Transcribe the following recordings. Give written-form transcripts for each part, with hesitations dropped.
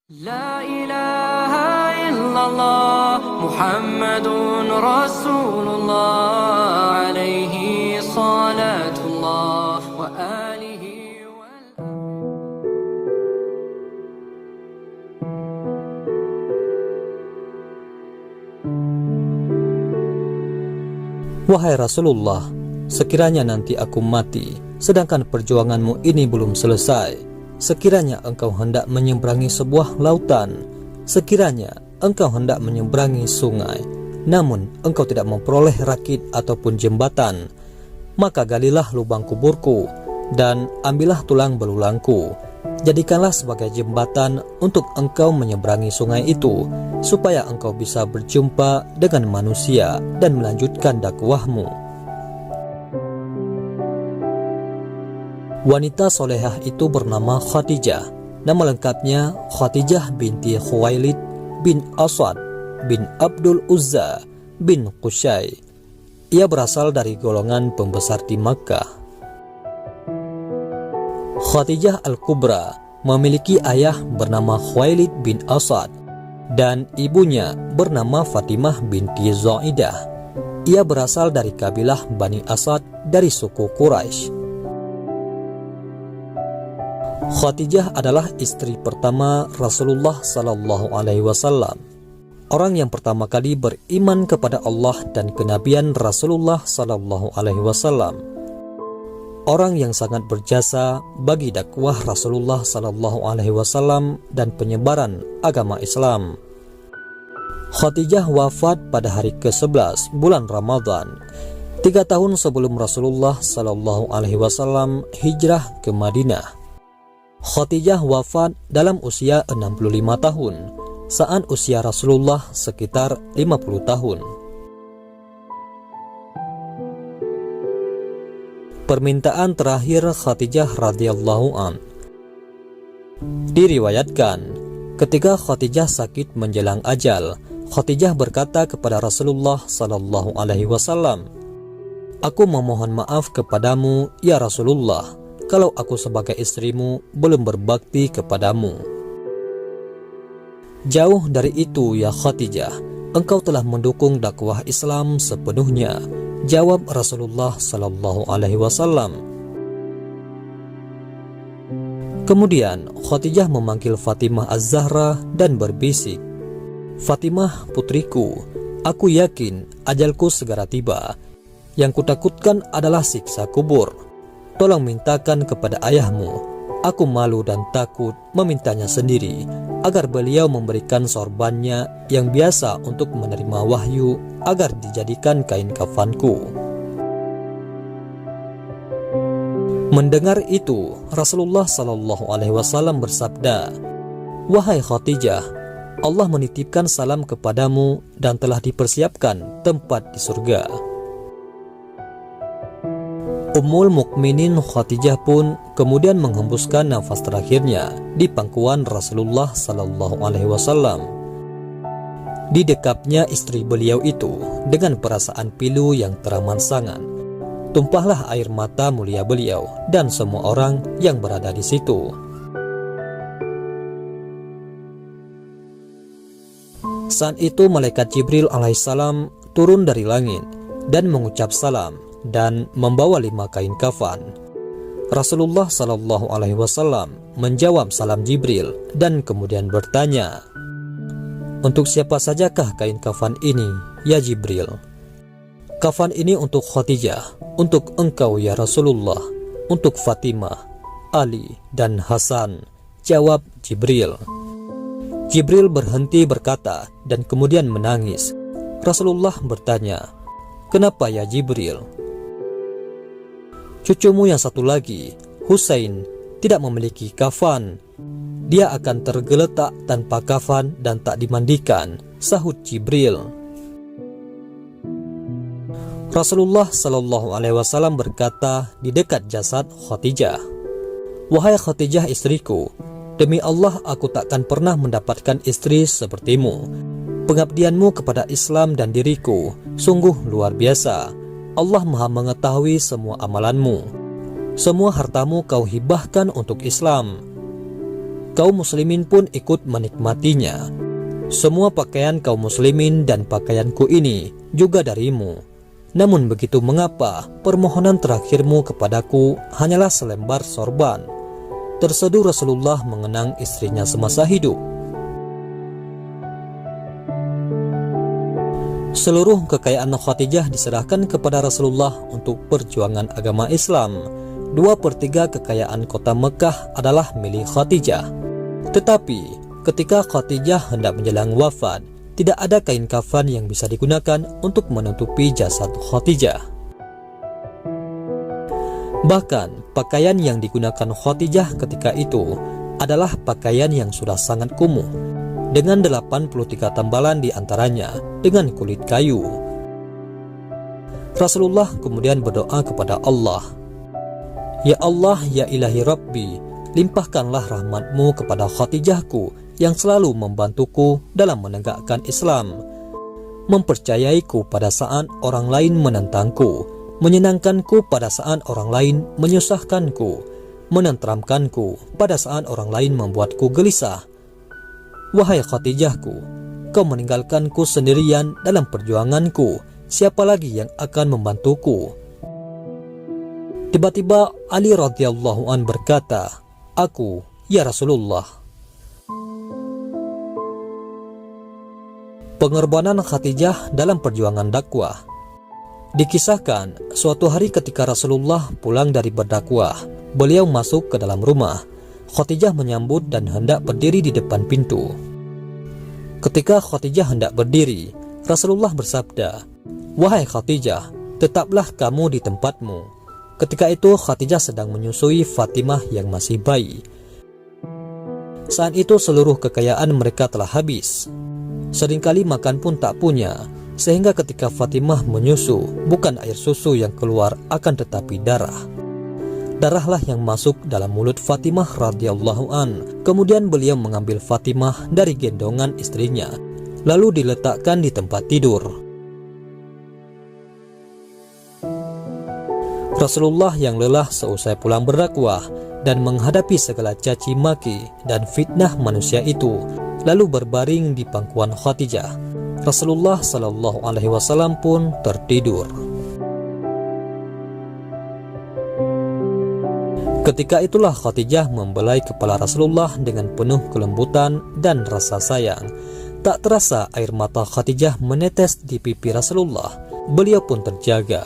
لا إله إلا الله محمد رسول الله عليه صلاة الله وآله Wahai Rasulullah, sekiranya nanti aku mati, sedangkan perjuanganmu ini belum selesai, sekiranya engkau hendak menyeberangi sebuah lautan, sekiranya engkau hendak menyeberangi sungai, namun engkau tidak memperoleh rakit ataupun jembatan, maka galilah lubang kuburku dan ambillah tulang belulangku, jadikanlah sebagai jembatan untuk engkau menyeberangi sungai itu, supaya engkau bisa berjumpa dengan manusia dan melanjutkan dakwahmu. Wanita solehah itu bernama Khadijah. Nama lengkapnya Khadijah binti Khuwailid bin Asad bin Abdul Uzza bin Qusay. Ia berasal dari golongan pembesar di Makkah. Khadijah Al-Kubra memiliki ayah bernama Khuwailid bin Asad dan ibunya bernama Fatimah binti Zaidah. Ia berasal dari kabilah Bani Asad dari suku Quraisy. Khadijah adalah istri pertama Rasulullah Sallallahu Alaihi Wasallam, orang yang pertama kali beriman kepada Allah dan kenabian Rasulullah Sallallahu Alaihi Wasallam, orang yang sangat berjasa bagi dakwah Rasulullah Sallallahu Alaihi Wasallam dan penyebaran agama Islam. Khadijah wafat pada hari ke-11 bulan Ramadan, 3 tahun sebelum Rasulullah Sallallahu Alaihi Wasallam hijrah ke Madinah. Khadijah wafat dalam usia 65 tahun, saat usia Rasulullah sekitar 50 tahun. Permintaan terakhir Khadijah radhiyallahu an. Diriwayatkan, ketika Khadijah sakit menjelang ajal, Khadijah berkata kepada Rasulullah sallallahu alaihi wasallam, "Aku memohon maaf kepadamu ya Rasulullah, kalau aku sebagai istrimu belum berbakti kepadamu." Jauh dari itu ya Khadijah, engkau telah mendukung dakwah Islam sepenuhnya, jawab Rasulullah sallallahu alaihi wasallam. Kemudian Khadijah memanggil Fatimah Az-Zahra dan berbisik, "Fatimah putriku, aku yakin ajalku segera tiba. Yang kutakutkan adalah siksa kubur. Tolong mintakan kepada ayahmu. Aku malu dan takut memintanya sendiri, agar beliau memberikan sorbannya yang biasa untuk menerima wahyu, agar dijadikan kain kafanku." Mendengar itu, Rasulullah Shallallahu Alaihi Wasallam bersabda, "Wahai Khadijah, Allah menitipkan salam kepadamu dan telah dipersiapkan tempat di surga." Ummul Mukminin Khadijah pun kemudian menghembuskan nafas terakhirnya di pangkuan Rasulullah Sallallahu Alaihi Wasallam. Didekapnya istri beliau itu dengan perasaan pilu yang teraman sangat. Tumpahlah air mata mulia beliau dan semua orang yang berada di situ. Saat itu malaikat Jibril alaihissalam turun dari langit dan mengucap salam dan membawa 5 kain kafan. Rasulullah Sallallahu Alaihi Wasallam menjawab salam Jibril dan kemudian bertanya, "Untuk siapa sajakah kain kafan ini, ya Jibril?" "Kafan ini untuk Khadijah, untuk engkau ya Rasulullah, untuk Fatimah, Ali, dan Hasan," jawab Jibril. Jibril berhenti berkata dan kemudian menangis. Rasulullah bertanya, "Kenapa ya Jibril?" "Cucumu yang satu lagi, Husain, tidak memiliki kafan. Dia akan tergeletak tanpa kafan dan tak dimandikan," sahut Jibril. Rasulullah Shallallahu Alaihi Wasallam berkata di dekat jasad Khadijah, "Wahai Khadijah istriku, demi Allah aku takkan pernah mendapatkan istri sepertimu. Pengabdianmu kepada Islam dan diriku sungguh luar biasa. Allah Maha mengetahui semua amalanmu. Semua hartamu kau hibahkan untuk Islam. kaum muslimin pun ikut menikmatinya. Semua pakaian kaum muslimin dan pakaianku ini juga darimu. Namun begitu mengapa permohonan terakhirmu kepadaku hanyalah selembar sorban?" Terseduh Rasulullah mengenang istrinya semasa hidup. Seluruh kekayaan Khadijah diserahkan kepada Rasulullah untuk perjuangan agama Islam. 2/3 kekayaan kota Mekah adalah milik Khadijah. Tetapi ketika Khadijah hendak menjelang wafat, tidak ada kain kafan yang bisa digunakan untuk menutupi jasad Khadijah. Bahkan pakaian yang digunakan Khadijah ketika itu adalah pakaian yang sudah sangat kumuh, dengan 83 tambalan di antaranya dengan kulit kayu. Rasulullah kemudian berdoa kepada Allah, "Ya Allah, ya ilahi Rabbi, limpahkanlah rahmatmu kepada Khadijahku yang selalu membantuku dalam menegakkan Islam, mempercayaiku pada saat orang lain menentangku, menyenangkanku pada saat orang lain menyusahkanku, menenteramkanku pada saat orang lain membuatku gelisah. Wahai Khadijahku, kau meninggalkanku sendirian dalam perjuanganku, siapa lagi yang akan membantuku?" Tiba-tiba Ali radhiyallahu an berkata, "Aku, ya Rasulullah." Pengorbanan Khadijah dalam perjuangan dakwah. Dikisahkan, suatu hari ketika Rasulullah pulang dari berdakwah, beliau masuk ke dalam rumah. Khadijah menyambut dan hendak berdiri di depan pintu. Ketika Khadijah hendak berdiri, Rasulullah bersabda, "Wahai Khadijah, tetaplah kamu di tempatmu." Ketika itu Khadijah sedang menyusui Fatimah yang masih bayi. Saat itu seluruh kekayaan mereka telah habis. Seringkali makan pun tak punya, sehingga ketika Fatimah menyusu, bukan air susu yang keluar akan tetapi darah. Darahlah yang masuk dalam mulut Fatimah radhiyallahu an. Kemudian beliau mengambil Fatimah dari gendongan istrinya, lalu diletakkan di tempat tidur. Rasulullah yang lelah seusai pulang berdakwah dan menghadapi segala caci maki dan fitnah manusia itu, lalu berbaring di pangkuan Khadijah. Rasulullah Shallallahu Alaihi Wasallam pun tertidur. Ketika itulah Khadijah membelai kepala Rasulullah dengan penuh kelembutan dan rasa sayang. Tak terasa air mata Khadijah menetes di pipi Rasulullah. Beliau pun terjaga.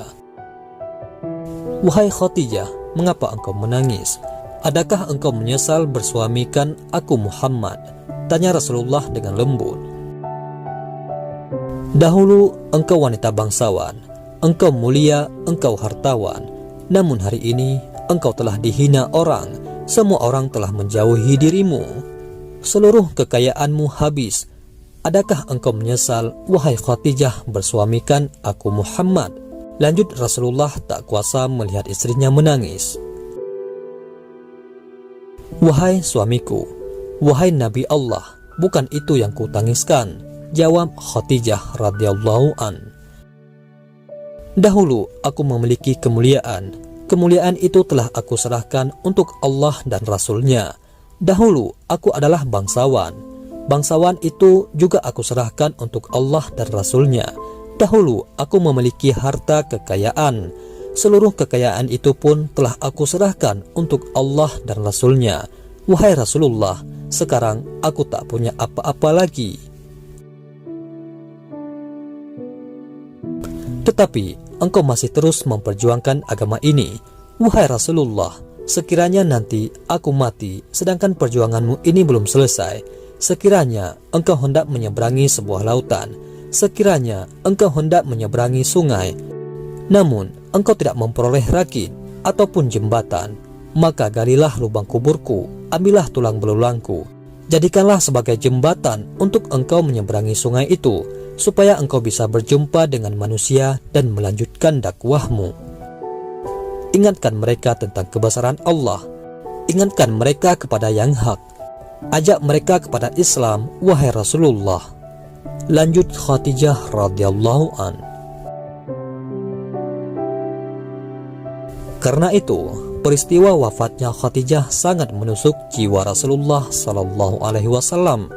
"Wahai Khadijah, mengapa engkau menangis? Adakah engkau menyesal bersuamikan aku Muhammad?" tanya Rasulullah dengan lembut. "Dahulu engkau wanita bangsawan, engkau mulia, engkau hartawan. Namun hari ini engkau telah dihina orang, semua orang telah menjauhi dirimu. Seluruh kekayaanmu habis. Adakah engkau menyesal, wahai Khadijah, bersuamikan aku Muhammad?" Lanjut Rasulullah tak kuasa melihat istrinya menangis. "Wahai suamiku, wahai Nabi Allah, bukan itu yang kutangiskan," jawab Khadijah radhiyallahu an. "Dahulu aku memiliki kemuliaan. Kemuliaan itu telah aku serahkan untuk Allah dan Rasul-Nya. Dahulu aku adalah bangsawan. Bangsawan itu juga aku serahkan untuk Allah dan Rasul-Nya. Dahulu aku memiliki harta kekayaan. Seluruh kekayaan itu pun telah aku serahkan untuk Allah dan Rasul-Nya. Wahai Rasulullah, sekarang aku tak punya apa-apa lagi." "Tetapi engkau masih terus memperjuangkan agama ini. Wahai Rasulullah, sekiranya nanti aku mati sedangkan perjuanganmu ini belum selesai, sekiranya engkau hendak menyeberangi sebuah lautan, sekiranya engkau hendak menyeberangi sungai, namun engkau tidak memperoleh rakit ataupun jembatan, maka galilah lubang kuburku, ambillah tulang belulangku, jadikanlah sebagai jembatan untuk engkau menyeberangi sungai itu, supaya engkau bisa berjumpa dengan manusia dan melanjutkan dakwahmu. Ingatkan mereka tentang kebesaran Allah. Ingatkan mereka kepada yang hak. Ajak mereka kepada Islam, wahai Rasulullah." Lanjut Khadijah radhiyallahu an. Karena itu, peristiwa wafatnya Khadijah sangat menusuk jiwa Rasulullah Sallallahu Alaihi Wasallam.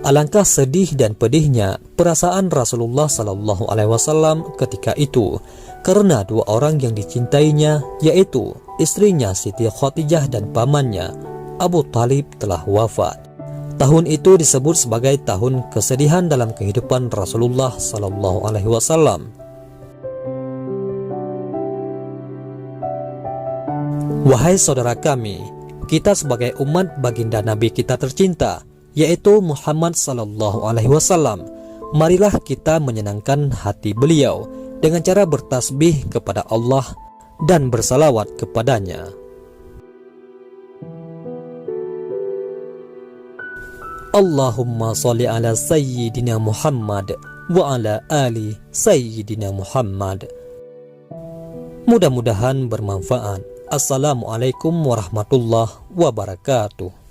Alangkah sedih dan pedihnya perasaan Rasulullah Sallallahu Alaihi Wasallam ketika itu, karena dua orang yang dicintainya, yaitu istrinya Siti Khadijah dan pamannya Abu Talib, telah wafat. Tahun itu disebut sebagai tahun kesedihan dalam kehidupan Rasulullah Sallallahu Alaihi Wasallam. Wahai saudara kami, kita sebagai umat baginda Nabi kita tercinta, yaitu Muhammad Sallallahu Alaihi Wasallam, marilah kita menyenangkan hati beliau dengan cara bertasbih kepada Allah dan bersalawat kepadanya. Allahumma sholli ala Sayyidina Muhammad wa ala ali Sayyidina Muhammad. Mudah-mudahan bermanfaat. Assalamualaikum warahmatullahi wabarakatuh.